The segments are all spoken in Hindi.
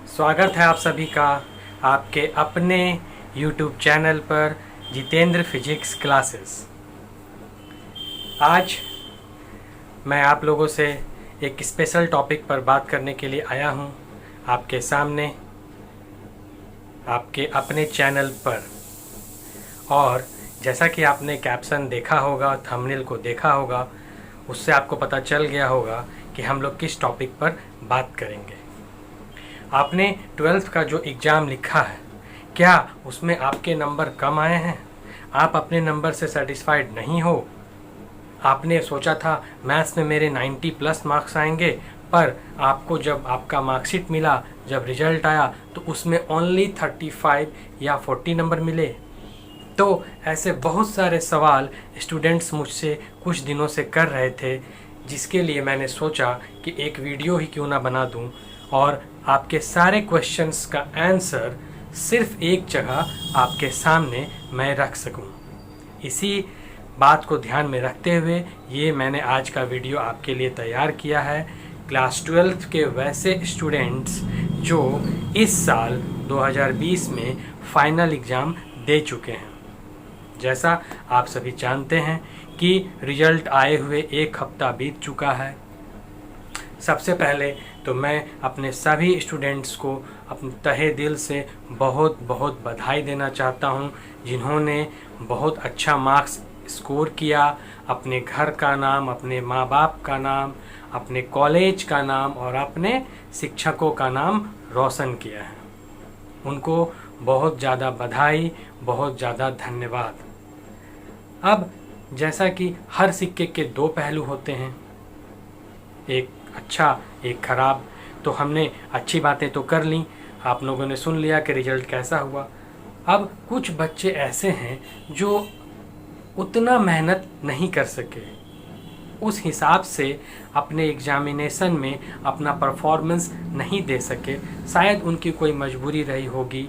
स्वागत है आप सभी का आपके अपने YouTube चैनल पर जितेंद्र फिजिक्स क्लासेस। आज मैं आप लोगों से एक स्पेशल टॉपिक पर बात करने के लिए आया हूं आपके सामने आपके अपने चैनल पर। और जैसा कि आपने कैप्शन देखा होगा, थंबनेल को देखा होगा, उससे आपको पता चल गया होगा कि हम लोग किस टॉपिक पर बात करेंगे। आपने 12th का जो एग्ज़ाम लिखा है, क्या उसमें आपके नंबर कम आए हैं? आप अपने नंबर से सेटिस्फाइड नहीं हो? आपने सोचा था मैथ्स में मेरे 90 प्लस मार्क्स आएंगे, पर आपको जब आपका मार्कशीट मिला, जब रिजल्ट आया, तो उसमें ओनली 35 या 40 नंबर मिले। तो ऐसे बहुत सारे सवाल स्टूडेंट्स मुझसे कुछ दिनों से कर रहे थे, जिसके लिए मैंने सोचा कि एक वीडियो ही क्यों ना बना दूं और आपके सारे क्वेश्चंस का आंसर सिर्फ एक जगह आपके सामने मैं रख सकूं। इसी बात को ध्यान में रखते हुए ये मैंने आज का वीडियो आपके लिए तैयार किया है। क्लास 12th के वैसे स्टूडेंट्स जो इस साल 2020 में फाइनल एग्ज़ाम दे चुके हैं। जैसा आप सभी जानते हैं कि रिजल्ट आए हुए एक हफ्ता बीत चुका है। सबसे पहले तो मैं अपने सभी स्टूडेंट्स को अपने तहे दिल से बहुत बहुत बधाई देना चाहता हूं, जिन्होंने बहुत अच्छा मार्क्स स्कोर किया, अपने घर का नाम, अपने माँ बाप का नाम, अपने कॉलेज का नाम और अपने शिक्षकों का नाम रोशन किया है। उनको बहुत ज़्यादा बधाई, बहुत ज़्यादा धन्यवाद। अब जैसा कि हर सिक्के के दो पहलू होते हैं, एक अच्छा एक खराब, तो हमने अच्छी बातें तो कर ली, आप लोगों ने सुन लिया कि रिजल्ट कैसा हुआ। अब कुछ बच्चे ऐसे हैं जो उतना मेहनत नहीं कर सके, उस हिसाब से अपने एग्जामिनेशन में अपना परफॉर्मेंस नहीं दे सके। शायद उनकी कोई मजबूरी रही होगी,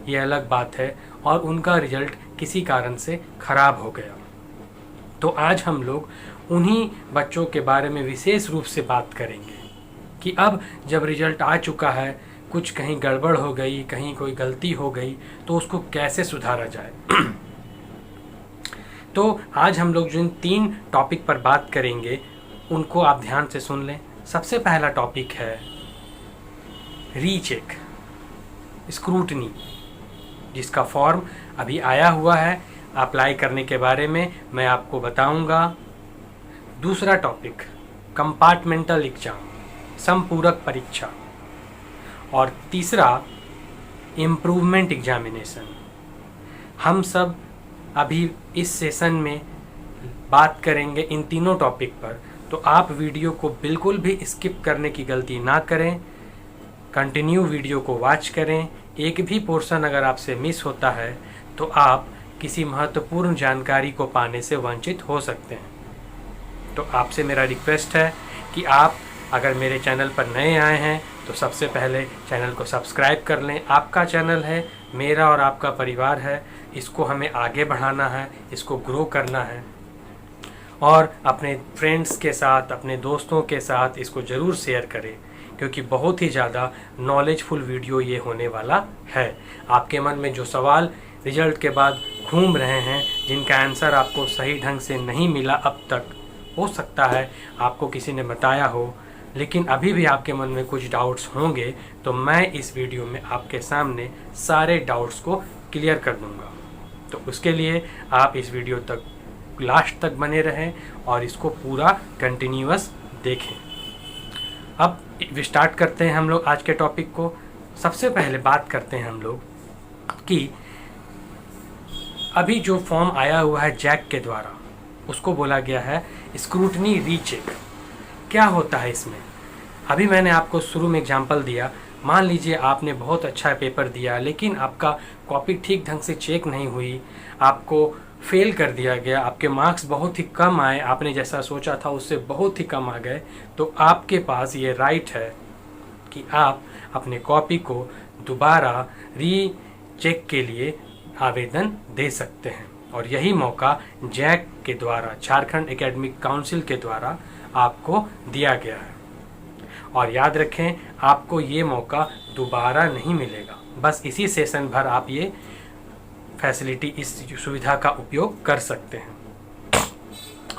ये अलग बात है, और उनका रिजल्ट किसी कारण से ख़राब हो गया। तो आज हम लोग उन्हीं बच्चों के बारे में विशेष रूप से बात करेंगे कि अब जब रिजल्ट आ चुका है, कुछ कहीं गड़बड़ हो गई, कहीं कोई गलती हो गई, तो उसको कैसे सुधारा जाए। तो आज हम लोग जिन 3 टॉपिक पर बात करेंगे उनको आप ध्यान से सुन लें। सबसे पहला टॉपिक है रीचेक, स्क्रूटनी, जिसका फॉर्म अभी आया हुआ है। अप्लाई करने के बारे में मैं आपको बताऊंगा। दूसरा टॉपिक कंपार्टमेंटल एग्जाम, संपूरक परीक्षा। और तीसरा इम्प्रूवमेंट एग्जामिनेशन। हम सब अभी इस सेशन में बात करेंगे इन तीनों टॉपिक पर, तो आप वीडियो को बिल्कुल भी स्किप करने की गलती ना करें, कंटिन्यू वीडियो को वॉच करें। एक भी पोर्शन अगर आपसे मिस होता है तो आप किसी महत्वपूर्ण जानकारी को पाने से वंचित हो सकते हैं। तो आपसे मेरा रिक्वेस्ट है कि आप अगर मेरे चैनल पर नए आए हैं तो सबसे पहले चैनल को सब्सक्राइब कर लें। आपका चैनल है, मेरा और आपका परिवार है, इसको हमें आगे बढ़ाना है, इसको ग्रो करना है। और अपने फ्रेंड्स के साथ, अपने दोस्तों के साथ इसको ज़रूर शेयर करें, क्योंकि बहुत ही ज़्यादा नॉलेजफुल वीडियो ये होने वाला है। आपके मन में जो सवाल रिजल्ट के बाद घूम रहे हैं, जिनका आंसर आपको सही ढंग से नहीं मिला अब तक, हो सकता है आपको किसी ने बताया हो, लेकिन अभी भी आपके मन में कुछ डाउट्स होंगे, तो मैं इस वीडियो में आपके सामने सारे डाउट्स को क्लियर कर दूंगा। तो उसके लिए आप इस वीडियो तक लास्ट तक बने रहें और इसको पूरा कंटिन्यूअस देखें। अब स्टार्ट करते हैं हम लोग आज के टॉपिक को। सबसे पहले बात करते हैं हम लोग कि अभी जो फॉर्म आया हुआ है जैक के द्वारा, उसको बोला गया है स्क्रूटनी रीचेक। क्या होता है इसमें? अभी मैंने आपको शुरू में एग्जांपल दिया। मान लीजिए आपने बहुत अच्छा पेपर दिया, लेकिन आपका कॉपी ठीक ढंग से चेक नहीं हुई, आपको फेल कर दिया गया, आपके मार्क्स बहुत ही कम आए, आपने जैसा सोचा था उससे बहुत ही कम आ गए, तो आपके पास ये राइट है कि आप अपने कॉपी को दोबारा रीचेक के लिए आवेदन दे सकते हैं। और यही मौका जैक के द्वारा, झारखंड एकेडमिक काउंसिल के द्वारा आपको दिया गया है। और याद रखें, आपको ये मौका दोबारा नहीं मिलेगा। बस इसी सेशन भर आप ये फैसिलिटी, इस सुविधा का उपयोग कर सकते हैं।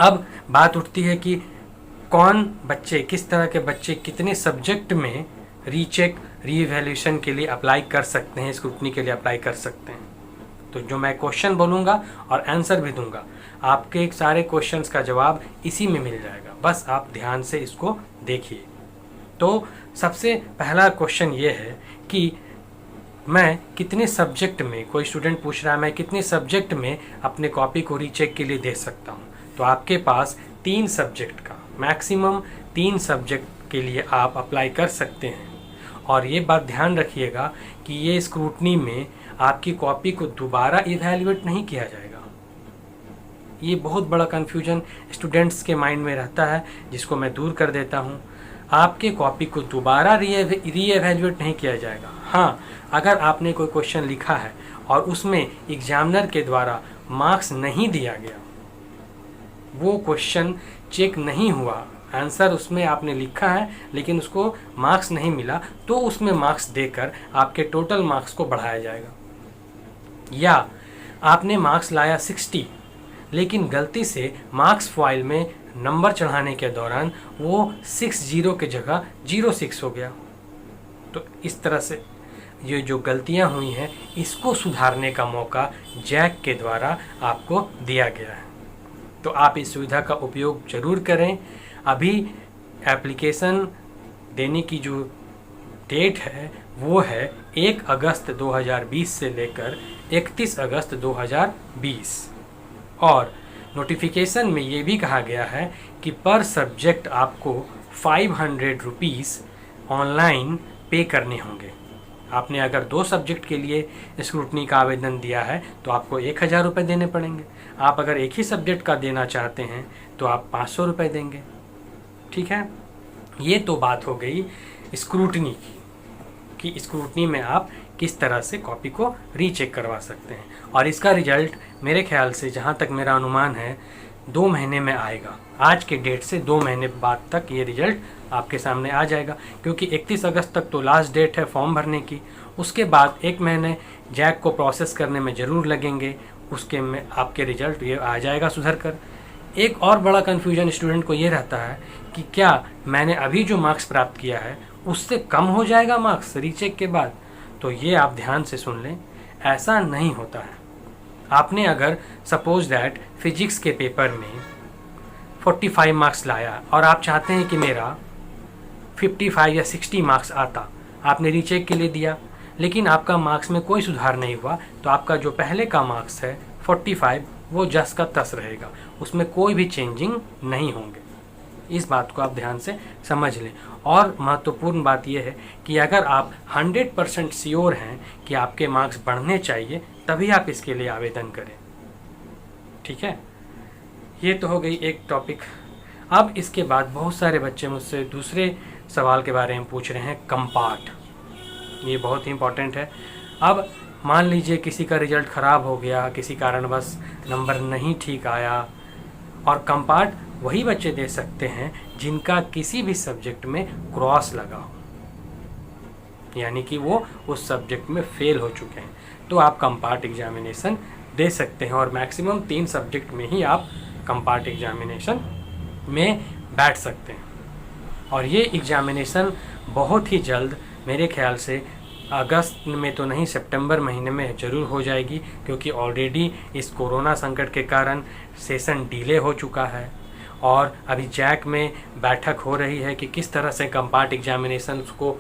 अब बात उठती है कि कौन बच्चे, किस तरह के बच्चे कितने सब्जेक्ट में रीचेक, रीवैल्यूएशन के लिए अप्लाई कर सकते हैं, स्क्रूटनी के लिए अप्लाई कर सकते हैं। तो जो मैं क्वेश्चन बोलूँगा और आंसर भी दूंगा, आपके सारे क्वेश्चंस का जवाब इसी में मिल जाएगा। बस आप ध्यान से इसको देखिए। तो सबसे पहला क्वेश्चन ये है कि मैं कितने सब्जेक्ट में, कोई स्टूडेंट पूछ रहा है मैं कितने सब्जेक्ट में अपने कॉपी को रीचेक के लिए दे सकता हूँ। तो आपके पास 3 सब्जेक्ट का, मैक्सिमम 3 सब्जेक्ट के लिए आप अप्लाई कर सकते हैं। और ये बात ध्यान रखिएगा कि ये स्क्रूटनी में आपकी कॉपी को दोबारा इवैल्यूएट नहीं किया जाएगा। ये बहुत बड़ा कन्फ्यूजन स्टूडेंट्स के माइंड में रहता है, जिसको मैं दूर कर देता हूँ। आपके कॉपी को दोबारा रीएवैल्यूएट नहीं किया जाएगा। हाँ, अगर आपने कोई क्वेश्चन लिखा है और उसमें एग्जामिनर के द्वारा मार्क्स नहीं दिया गया, वो क्वेश्चन चेक नहीं हुआ, आंसर उसमें आपने लिखा है लेकिन उसको मार्क्स नहीं मिला, तो उसमें मार्क्स देकर आपके टोटल मार्क्स को बढ़ाया जाएगा। या आपने मार्क्स लाया 60 लेकिन गलती से मार्क्स फाइल में नंबर चढ़ाने के दौरान वो 60 के जगह 06 हो गया। तो इस तरह से ये जो गलतियां हुई हैं, इसको सुधारने का मौका जैक के द्वारा आपको दिया गया है। तो आप इस सुविधा का उपयोग ज़रूर करें। अभी एप्लीकेशन देने की जो डेट है वो है 1 अगस्त 2020 से लेकर 31 अगस्त 2020। और नोटिफिकेशन में ये भी कहा गया है कि पर सब्जेक्ट आपको 500 रुपीज़ ऑनलाइन पे करने होंगे। आपने अगर 2 सब्जेक्ट के लिए स्क्रूटनी का आवेदन दिया है तो आपको 1000 रुपये देने पड़ेंगे। आप अगर एक ही सब्जेक्ट का देना चाहते हैं तो आप 500 रुपये देंगे। ठीक है, ये तो बात हो गई स्क्रूटनी की, कि स्क्रूटनी में आप किस तरह से कॉपी को रीचेक करवा सकते हैं। और इसका रिजल्ट मेरे ख्याल से, जहाँ तक मेरा अनुमान है, 2 महीने में आएगा। आज के डेट से 2 महीने बाद तक ये रिजल्ट आपके सामने आ जाएगा, क्योंकि 31 अगस्त तक तो लास्ट डेट है फॉर्म भरने की। उसके बाद 1 महीने जैक को प्रोसेस करने में ज़रूर लगेंगे, उसके में आपके रिजल्ट ये आ जाएगा सुधर कर। एक और बड़ा कन्फ्यूजन स्टूडेंट को ये रहता है कि क्या मैंने अभी जो मार्क्स प्राप्त किया है उससे कम हो जाएगा मार्क्स रीचेक के बाद। तो ये आप ध्यान से सुन लें, ऐसा नहीं होता है। आपने अगर सपोज दैट फिजिक्स के पेपर में 45 मार्क्स लाया और आप चाहते हैं कि मेरा 55 या 60 मार्क्स आता, आपने रीचेक के लिए दिया लेकिन आपका मार्क्स में कोई सुधार नहीं हुआ, तो आपका जो पहले का मार्क्स है 45 वो जस का तस रहेगा, उसमें कोई भी चेंजिंग नहीं होंगे। इस बात को आप ध्यान से समझ लें। और महत्वपूर्ण बात यह है कि अगर आप 100% श्योर हैं कि आपके मार्क्स बढ़ने चाहिए, तभी आप इसके लिए आवेदन करें। ठीक है, ये तो हो गई एक टॉपिक। अब इसके बाद बहुत सारे बच्चे मुझसे दूसरे सवाल के बारे में पूछ रहे हैं, कंपार्ट। ये बहुत ही इम्पोर्टेंट है। अब मान लीजिए किसी का रिजल्ट ख़राब हो गया, किसी कारणवश नंबर नहीं ठीक आया, और कंपार्ट वही बच्चे दे सकते हैं जिनका किसी भी सब्जेक्ट में क्रॉस लगा हो, यानी कि वो उस सब्जेक्ट में फेल हो चुके हैं, तो आप कंपार्ट एग्जामिनेशन दे सकते हैं। और मैक्सिमम 3 सब्जेक्ट में ही आप कंपार्ट एग्जामिनेशन में बैठ सकते हैं। और ये एग्जामिनेशन बहुत ही जल्द, मेरे ख्याल से अगस्त में तो नहीं, सितंबर महीने में ज़रूर हो जाएगी, क्योंकि ऑलरेडी इस कोरोना संकट के कारण सेशन डिले हो चुका है। और अभी जैक में बैठक हो रही है कि किस तरह से कंपार्ट एग्जामिनेशन को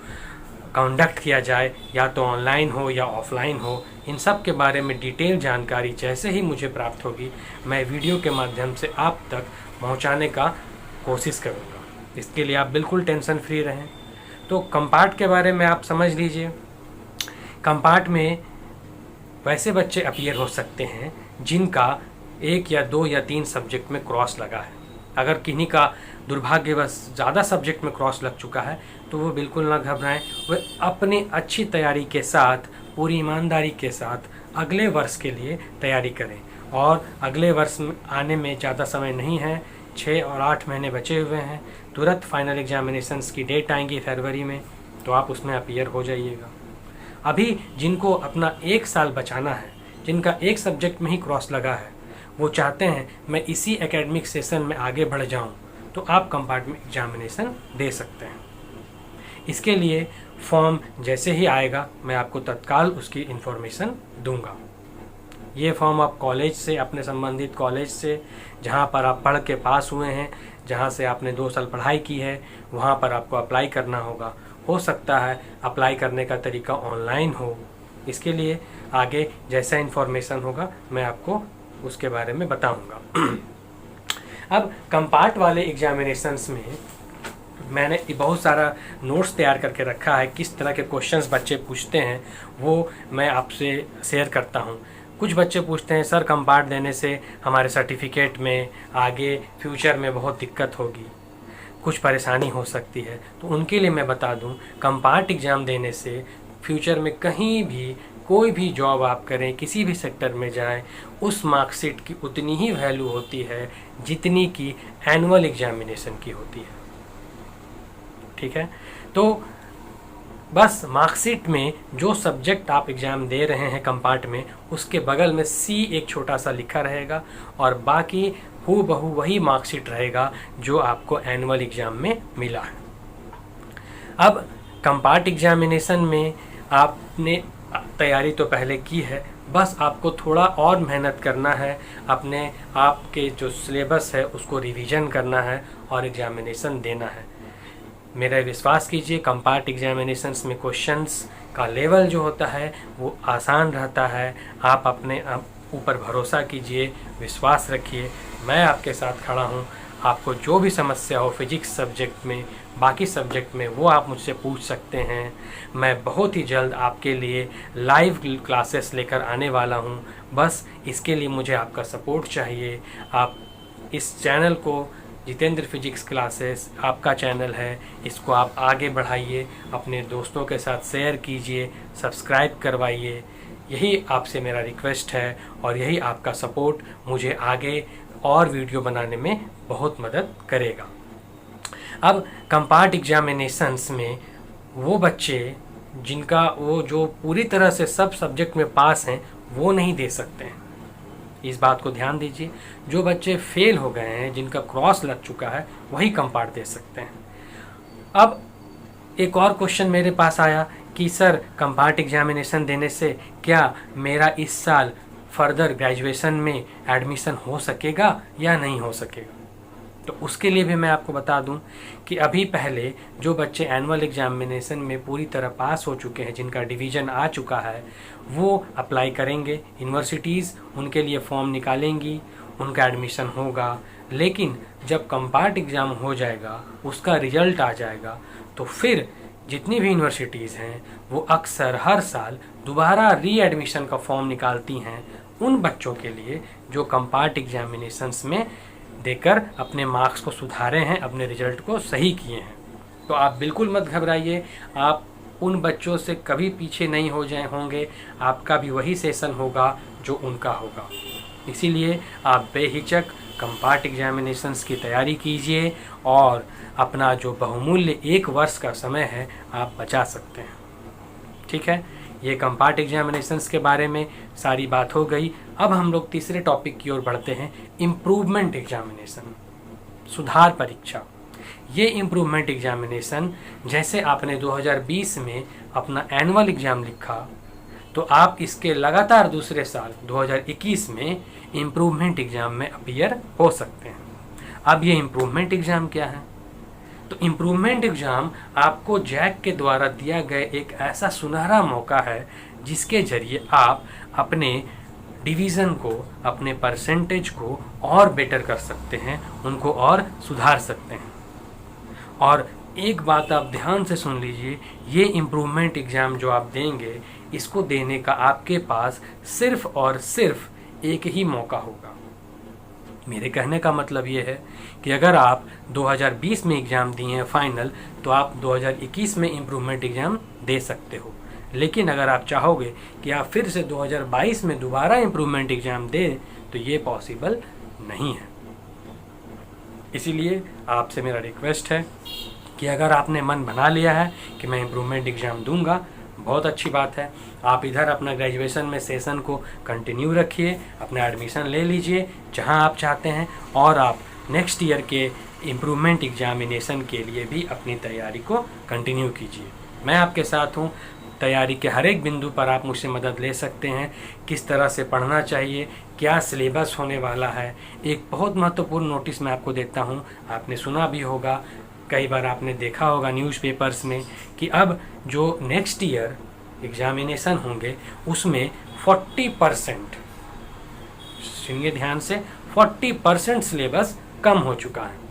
कंडक्ट किया जाए, या तो ऑनलाइन हो या ऑफलाइन हो। इन सब के बारे में डिटेल जानकारी जैसे ही मुझे प्राप्त होगी, मैं वीडियो के माध्यम से आप तक पहुंचाने का कोशिश करूंगा। इसके लिए आप बिल्कुल टेंशन फ्री रहें। तो कंपार्ट के बारे में आप समझ लीजिए। कंपार्ट में वैसे बच्चे अपीयर हो सकते हैं जिनका 1 या 2 या 3 सब्जेक्ट में क्रॉस लगा है। अगर किन्हीं का दुर्भाग्यवश ज़्यादा सब्जेक्ट में क्रॉस लग चुका है तो वो बिल्कुल ना घबराएं, वे अपनी अच्छी तैयारी के साथ, पूरी ईमानदारी के साथ अगले वर्ष के लिए तैयारी करें। और अगले वर्ष आने में ज़्यादा समय नहीं है, 6 और 8 महीने बचे हुए हैं, तुरंत फाइनल एग्जामिनेशंस की डेट आएंगी फरवरी में, तो आप उसमें अपीयर हो जाइएगा। अभी जिनको अपना 1 साल बचाना है, जिनका एक सब्जेक्ट में ही क्रॉस लगा है, वो चाहते हैं मैं इसी एकेडमिक सेशन में आगे बढ़ जाऊं, तो आप कंपार्टमेंट एग्जामिनेशन दे सकते हैं। इसके लिए फॉर्म जैसे ही आएगा मैं आपको तत्काल उसकी इन्फॉर्मेशन दूंगा। ये फॉर्म आप कॉलेज से, अपने संबंधित कॉलेज से, जहाँ पर आप पढ़ के पास हुए हैं, जहाँ से आपने 2 साल पढ़ाई की है, वहाँ पर आपको अप्लाई करना होगा। हो सकता है अप्लाई करने का तरीका ऑनलाइन हो। इसके लिए आगे जैसा इन्फॉर्मेशन होगा मैं आपको उसके बारे में बताऊंगा। अब कंपार्ट वाले एग्जामिनेशंस में मैंने बहुत सारा नोट्स तैयार करके रखा है, किस तरह के क्वेश्चंस बच्चे पूछते हैं वो मैं आपसे शेयर करता हूँ। कुछ बच्चे पूछते हैं सर कंपार्ट देने से हमारे सर्टिफिकेट में आगे फ्यूचर में बहुत दिक्कत होगी, कुछ परेशानी हो सकती है। तो उनके लिए मैं बता दूं, कंपार्ट एग्ज़ाम देने से फ्यूचर में कहीं भी कोई भी जॉब आप करें, किसी भी सेक्टर में जाएं, उस मार्कशीट की उतनी ही वैल्यू होती है जितनी की एनुअल एग्जामिनेशन की होती है। ठीक है, तो बस मार्कशीट में जो सब्जेक्ट आप एग्ज़ाम दे रहे हैं कंपार्ट में, उसके बगल में सी एक छोटा सा लिखा रहेगा और बाकी हूबहू वही मार्कशीट रहेगा जो आपको एनुअल एग्ज़ाम में मिला है। अब कंपार्ट एग्जामिनेशन में आपने तैयारी तो पहले की है, बस आपको थोड़ा और मेहनत करना है, अपने आपके जो सिलेबस है उसको रिवीजन करना है और एग्जामिनेशन देना है। मेरा विश्वास कीजिए, कंपार्ट एग्जामिनेशंस में क्वेश्चंस का लेवल जो होता है वो आसान रहता है। आप अपने ऊपर भरोसा कीजिए, विश्वास रखिए, मैं आपके साथ खड़ा हूँ। आपको जो भी समस्या हो फिजिक्स सब्जेक्ट में, बाकी सब्जेक्ट में, वो आप मुझसे पूछ सकते हैं। मैं बहुत ही जल्द आपके लिए लाइव क्लासेस लेकर आने वाला हूँ। बस इसके लिए मुझे आपका सपोर्ट चाहिए। आप इस चैनल को, जितेंद्र फिजिक्स क्लासेस आपका चैनल है, इसको आप आगे बढ़ाइए, अपने दोस्तों के साथ शेयर कीजिए, सब्सक्राइब करवाइए। यही आपसे मेरा रिक्वेस्ट है और यही आपका सपोर्ट मुझे आगे और वीडियो बनाने में बहुत मदद करेगा। अब कंपार्ट एग्जामिनेशंस में वो बच्चे जिनका वो जो पूरी तरह से सब सब्जेक्ट में पास हैं वो नहीं दे सकते हैं। इस बात को ध्यान दीजिए, जो बच्चे फेल हो गए हैं, जिनका क्रॉस लग चुका है, वही कंपार्ट दे सकते हैं। अब एक और क्वेश्चन मेरे पास आया कि सर कंपार्ट एग्जामिनेशन देने से क्या मेरा इस साल फर्दर ग्रेजुएशन में एडमिशन हो सकेगा या नहीं हो सकेगा। तो उसके लिए भी मैं आपको बता दूं कि अभी पहले जो बच्चे एनुअल एग्जामिनेशन में पूरी तरह पास हो चुके हैं, जिनका डिवीज़न आ चुका है, वो अप्लाई करेंगे। यूनिवर्सिटीज़ उनके लिए फॉर्म निकालेंगी, उनका एडमिशन होगा। लेकिन जब कंपार्ट एग्ज़ाम हो जाएगा, उसका रिजल्ट आ जाएगा, तो फिर जितनी भी यूनिवर्सिटीज़ हैं वो अक्सर हर साल दोबारा री एडमिशन का फॉर्म निकालती हैं उन बच्चों के लिए जो कंपार्ट एग्जामिनेशंस में देकर अपने मार्क्स को सुधारे हैं, अपने रिजल्ट को सही किए हैं। तो आप बिल्कुल मत घबराइए, आप उन बच्चों से कभी पीछे नहीं होंगे। आपका भी वही सेशन होगा जो उनका होगा। इसीलिए आप बेहिचक कंपार्ट एग्जामिनेशंस की तैयारी कीजिए और अपना जो बहुमूल्य 1 वर्ष का समय है आप बचा सकते हैं। ठीक है, ये कंपार्ट एग्जामिनेशंस के बारे में सारी बात हो गई। अब हम लोग तीसरे टॉपिक की ओर बढ़ते हैं, इम्प्रूवमेंट एग्जामिनेशन, सुधार परीक्षा। ये इम्प्रूवमेंट एग्जामिनेशन, जैसे आपने 2020 में अपना एनुअल एग्ज़ाम लिखा, तो आप इसके लगातार दूसरे साल 2021 में इम्प्रूवमेंट एग्ज़ाम में अपीयर हो सकते हैं। अब ये इम्प्रूवमेंट एग्ज़ाम क्या है? तो इम्प्रूवमेंट एग्ज़ाम आपको जैक के द्वारा दिया गया एक ऐसा सुनहरा मौका है जिसके ज़रिए आप अपने डिवीज़न को, अपने परसेंटेज को और बेटर कर सकते हैं, उनको और सुधार सकते हैं। और एक बात आप ध्यान से सुन लीजिए, ये इम्प्रूवमेंट एग्ज़ाम जो आप देंगे, इसको देने का आपके पास सिर्फ़ और सिर्फ एक ही मौका होगा। मेरे कहने का मतलब ये है कि अगर आप 2020 में एग्ज़ाम दिए हैं फाइनल, तो आप 2021 में इम्प्रूवमेंट एग्ज़ाम दे सकते हो। लेकिन अगर आप चाहोगे कि आप फिर से 2022 में दोबारा इम्प्रूवमेंट एग्ज़ाम दें, तो ये पॉसिबल नहीं है। इसीलिए आपसे मेरा रिक्वेस्ट है कि अगर आपने मन बना लिया है कि मैं इम्प्रूवमेंट एग्ज़ाम दूंगा, बहुत अच्छी बात है। आप इधर अपना ग्रेजुएशन में सेशन को कंटिन्यू रखिए, अपना एडमिशन ले लीजिए जहां आप चाहते हैं, और आप नेक्स्ट ईयर के इम्प्रूवमेंट एग्जामिनेशन के लिए भी अपनी तैयारी को कंटिन्यू कीजिए। मैं आपके साथ हूं। तैयारी के हर एक बिंदु पर आप मुझसे मदद ले सकते हैं। किस तरह से पढ़ना चाहिए, क्या सिलेबस होने वाला है। एक बहुत महत्वपूर्ण नोटिस मैं आपको देता हूं, आपने सुना भी होगा, कई बार आपने देखा होगा न्यूज़पेपर्स में कि अब जो नेक्स्ट ईयर एग्जामिनेशन होंगे उसमें 40%, सुनिए ध्यान से, 40% सिलेबस कम हो चुका है।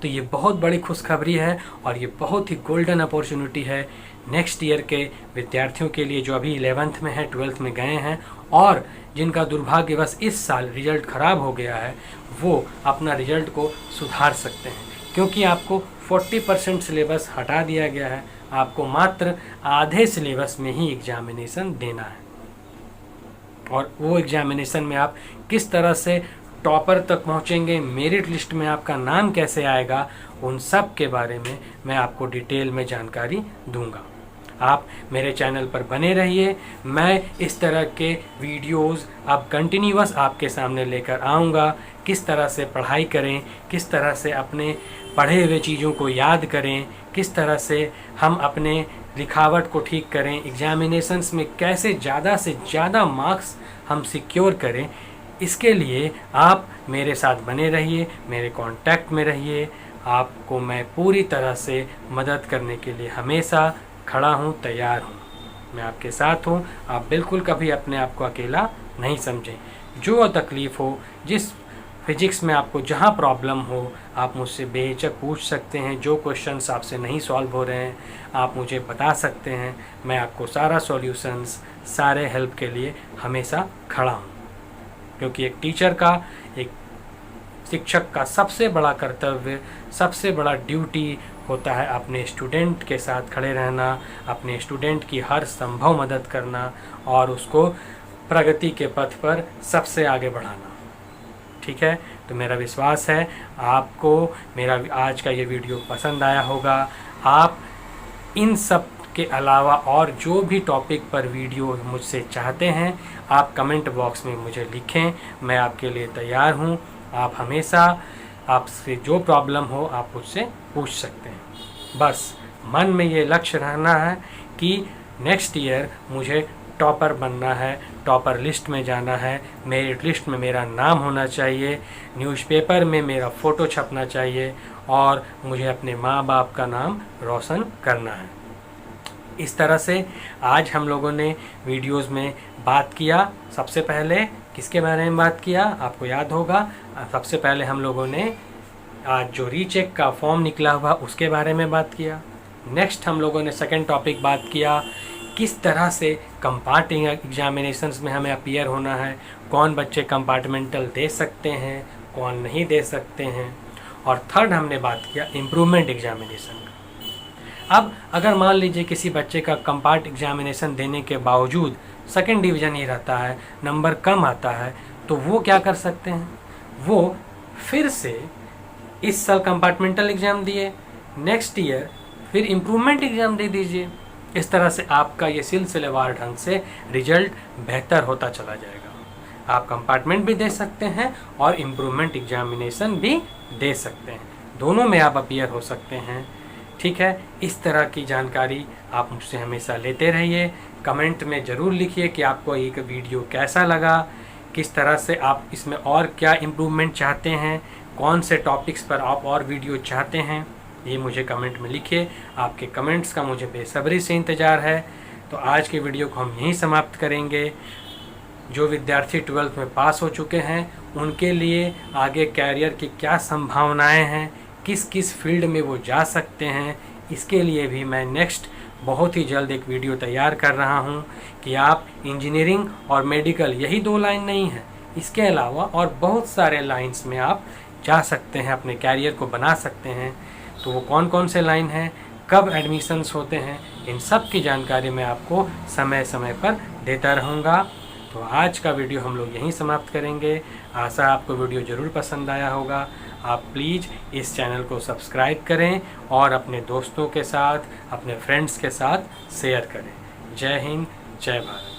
तो ये बहुत बड़ी खुशखबरी है और ये बहुत ही गोल्डन अपॉर्चुनिटी है नेक्स्ट ईयर के विद्यार्थियों के लिए जो अभी 11th में है, 12th में गए हैं और जिनका दुर्भाग्यवश इस साल रिजल्ट ख़राब हो गया है, वो अपना रिजल्ट को सुधार सकते हैं, क्योंकि आपको 40% सिलेबस हटा दिया गया है। आपको मात्र आधे सिलेबस में ही एग्जामिनेशन देना है, और वो एग्जामिनेशन में आप किस तरह से टॉपर तक पहुंचेंगे, मेरिट लिस्ट में आपका नाम कैसे आएगा, उन सब के बारे में मैं आपको डिटेल में जानकारी दूंगा। आप मेरे चैनल पर बने रहिए। मैं इस तरह के वीडियोस अब कंटिन्यूअस आपके सामने लेकर आऊँगा। किस तरह से पढ़ाई करें, किस तरह से अपने पढ़े हुए चीज़ों को याद करें, किस तरह से हम अपने लिखावट को ठीक करें, एग्जामिनेशंस में कैसे ज़्यादा से ज़्यादा मार्क्स हम सिक्योर करें, इसके लिए आप मेरे साथ बने रहिए, मेरे कांटेक्ट में रहिए। आपको मैं पूरी तरह से मदद करने के लिए हमेशा खड़ा हूँ, तैयार हूँ। मैं आपके साथ हूँ। आप बिल्कुल कभी अपने आप को अकेला नहीं समझें। जो तकलीफ़ हो, जिस फिजिक्स में आपको जहाँ प्रॉब्लम हो, आप मुझसे बेहिचक पूछ सकते हैं। जो क्वेश्चंस आपसे नहीं सॉल्व हो रहे हैं आप मुझे बता सकते हैं। मैं आपको सारा सॉल्यूशंस, सारे हेल्प के लिए हमेशा खड़ा हूँ, क्योंकि एक टीचर का, एक शिक्षक का सबसे बड़ा कर्तव्य, सबसे बड़ा ड्यूटी होता है अपने स्टूडेंट के साथ खड़े रहना, अपने स्टूडेंट की हर संभव मदद करना और उसको प्रगति के पथ पर सबसे आगे बढ़ाना। ठीक है, तो मेरा विश्वास है आपको मेरा आज का ये वीडियो पसंद आया होगा। आप इन सब के अलावा और जो भी टॉपिक पर वीडियो मुझसे चाहते हैं, आप कमेंट बॉक्स में मुझे लिखें। मैं आपके लिए तैयार हूँ। आप हमेशा, आपसे जो प्रॉब्लम हो आप मुझसे पूछ सकते हैं। बस मन में ये लक्ष्य रहना है कि नेक्स्ट ईयर मुझे टॉपर बनना है, टॉपर लिस्ट में जाना है, मेरिट लिस्ट में मेरा नाम होना चाहिए, न्यूज़पेपर में मेरा फ़ोटो छपना चाहिए और मुझे अपने माँ बाप का नाम रोशन करना है। इस तरह से आज हम लोगों ने वीडियोस में बात किया। सबसे पहले किसके बारे में बात किया, आपको याद होगा। सबसे पहले हम लोगों ने आज जो रीचेक का फॉर्म निकला हुआ उसके बारे में बात किया। नेक्स्ट हम लोगों ने सेकंड टॉपिक बात किया, किस तरह से कंपार्टिंग एग्जामिनेशंस में हमें अपीयर होना है, कौन बच्चे कंपार्टमेंटल दे सकते हैं, कौन नहीं दे सकते हैं। और थर्ड हमने बात किया इम्प्रूवमेंट एग्जामिनेशन का। अब अगर मान लीजिए किसी बच्चे का कंपार्ट एग्जामिनेशन देने के बावजूद सेकंड डिवीज़न ही रहता है, नंबर कम आता है, तो वो क्या कर सकते हैं, वो फिर से इस साल कंपार्टमेंटल एग्ज़ाम दिए, नेक्स्ट ईयर फिर इम्प्रूवमेंट एग्ज़ाम दे दीजिए। इस तरह से आपका ये सिलसिलेवार ढंग से रिजल्ट बेहतर होता चला जाएगा। आप कंपार्टमेंट भी दे सकते हैं और इम्प्रूवमेंट एग्जामिनेशन भी दे सकते हैं, दोनों में आप अपीयर हो सकते हैं। ठीक है, इस तरह की जानकारी आप मुझसे हमेशा लेते रहिए। कमेंट में ज़रूर लिखिए कि आपको एक वीडियो कैसा लगा, किस तरह से आप इसमें और क्या इम्प्रूवमेंट चाहते हैं, कौन से टॉपिक्स पर आप और वीडियो चाहते हैं, ये मुझे कमेंट में लिखिए। आपके कमेंट्स का मुझे बेसब्री से इंतज़ार है। तो आज के वीडियो को हम यहीं समाप्त करेंगे। जो विद्यार्थी 12th में पास हो चुके हैं उनके लिए आगे कैरियर की क्या संभावनाएं हैं, किस किस फील्ड में वो जा सकते हैं, इसके लिए भी मैं नेक्स्ट बहुत ही जल्द एक वीडियो तैयार कर रहा हूं कि आप इंजीनियरिंग और मेडिकल, यही 2 लाइन नहीं है, इसके अलावा और बहुत सारे लाइंस में आप जा सकते हैं, अपने कैरियर को बना सकते हैं। तो वो कौन कौन से लाइन हैं, कब एडमिशन्स होते हैं, इन सब की जानकारी मैं आपको समय समय पर देता रहूँगा। तो आज का वीडियो हम लोग यहीं समाप्त करेंगे। आशा आपको वीडियो ज़रूर पसंद आया होगा। आप प्लीज़ इस चैनल को सब्सक्राइब करें और अपने दोस्तों के साथ, अपने फ्रेंड्स के साथ शेयर करें। जय हिंद, जय भारत।